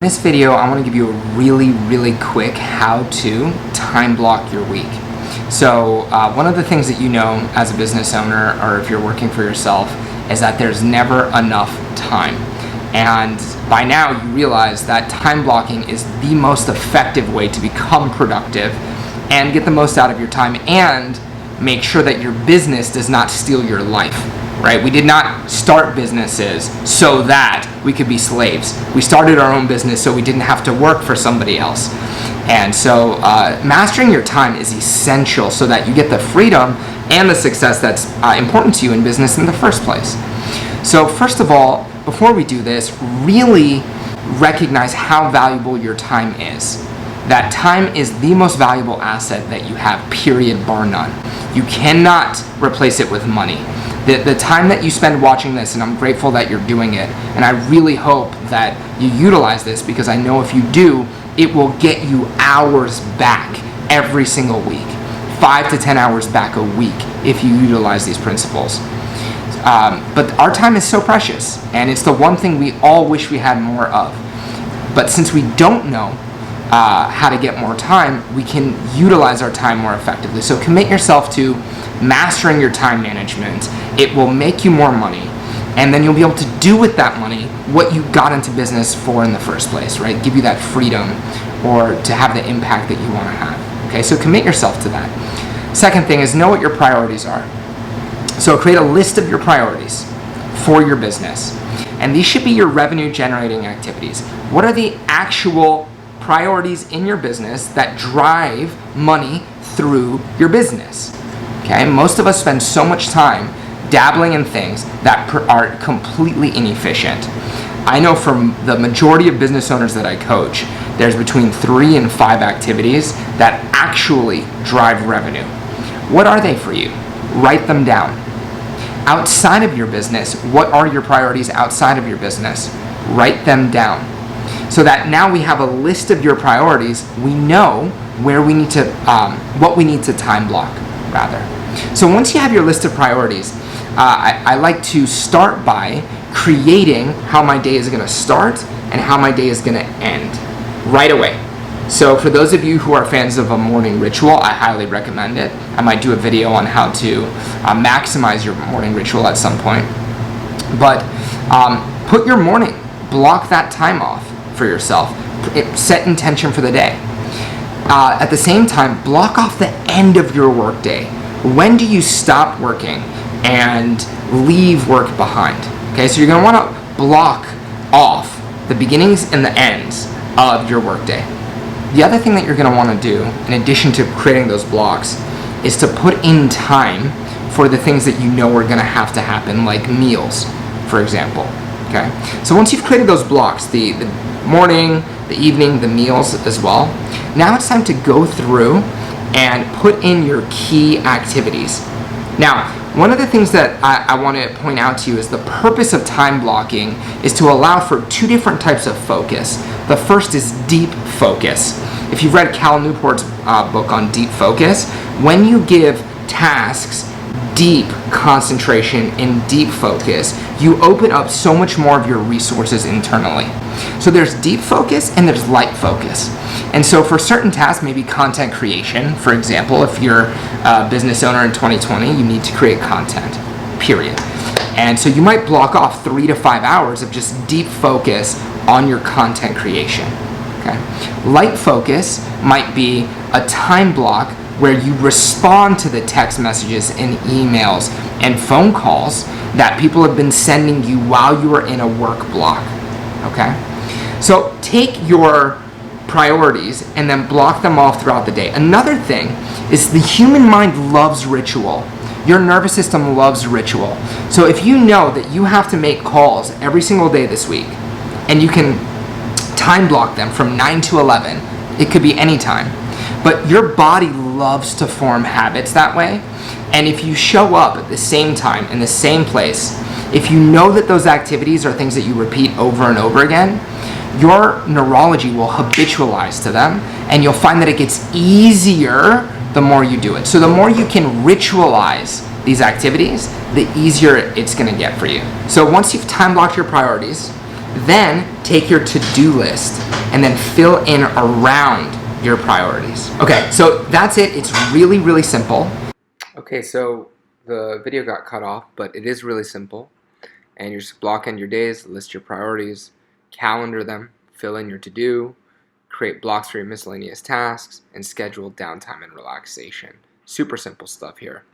In this video, I want to give you a really quick how to time block your week. So one of the things that you know as a business owner, or if you're working for yourself, is that there's never enough time. And by now you realize that time blocking is the most effective way to become productive and get the most out of your time and make sure that your business does not steal your life. Right? We did not start businesses so that we could be slaves. We started our own business so we didn't have to work for somebody else. And so mastering your time is essential so that you get the freedom and the success that's important to you in business in the first place. So first of all, before we do this, really recognize how valuable your time is. That time is the most valuable asset that you have, period, bar none. You cannot replace it with money. The time that you spend watching this, and I'm grateful that you're doing it, and I really hope that you utilize this, because I know if you do, it will get you hours back every single week. 5 to 10 hours back a week if you utilize these principles. But our time is so precious, and it's the one thing we all wish we had more of. But since we don't know how to get more time, we can utilize our time more effectively. So commit yourself to mastering your time management. It will make you more money, and then you'll be able to do with that money what you got into business for in the first place, right? Give you that freedom or to have the impact that you want to have. Okay, so commit yourself to that. Second thing is know what your priorities are. So create a list of your priorities for your business, and these should be your revenue generating activities. What are the actual priorities in your business that drive money through your business? Okay, most of us spend so much time dabbling in things that are completely inefficient. I know from the majority of business owners that I coach, there's between 3 and 5 activities that actually drive revenue. What are they for you? Write them down. Outside of your business, what are your priorities outside of your business? Write them down. So that now we have a list of your priorities, we know where we need to, what we need to time block, rather. So once you have your list of priorities, I like to start by creating how my day is going to start and how my day is going to end right away. So for those of you who are fans of a morning ritual, I highly recommend it. I might do a video on how to maximize your morning ritual at some point. But put your morning, block that time off for yourself. Set intention for the day. At the same time, block off the end of your workday. When do you stop working and leave work behind? Okay, so you're going to want to block off the beginnings and the ends of your workday. The other thing that you're going to want to do, in addition to creating those blocks, is to put in time for the things that you know are going to happen, like meals, for example. Okay, so once you've created those blocks, the morning, the evening, the meals as well, now it's time to go through and put in your key activities. Now, one of the things that I want to point out to you is the purpose of time blocking is to allow for 2 different types of focus. The first is deep focus. If you've read Cal Newport's book on deep focus, when you give tasks deep concentration and deep focus, you open up so much more of your resources internally. So there's deep focus and there's light focus. And so for certain tasks, maybe content creation, for example, if you're a business owner in 2020, you need to create content, period. And so you might block off 3 to 5 hours of just deep focus on your content creation. Okay? Light focus might be a time block where you respond to the text messages and emails and phone calls that people have been sending you while you are in a work block. Okay? So take your priorities and then block them off throughout the day. Another thing is the human mind loves ritual. Your nervous system loves ritual. So if you know that you have to make calls every single day this week, and you can time block them from 9 to 11, it could be any time, but your body loves to form habits that way. And if you show up at the same time in the same place, if you know that those activities are things that you repeat over and over again, your neurology will habitualize to them, and you'll find that it gets easier the more you do it. So the more you can ritualize these activities, the easier it's going to get for you. So once you've time blocked your priorities, Then take your to-do list and then fill in around your priorities. Okay, so that's it. It's really, really simple. Okay, so the video got cut off, but it is really simple. And you're just blocking your days, list your priorities, calendar them, fill in your to-do, create blocks for your miscellaneous tasks, and schedule downtime and relaxation. Super simple stuff here.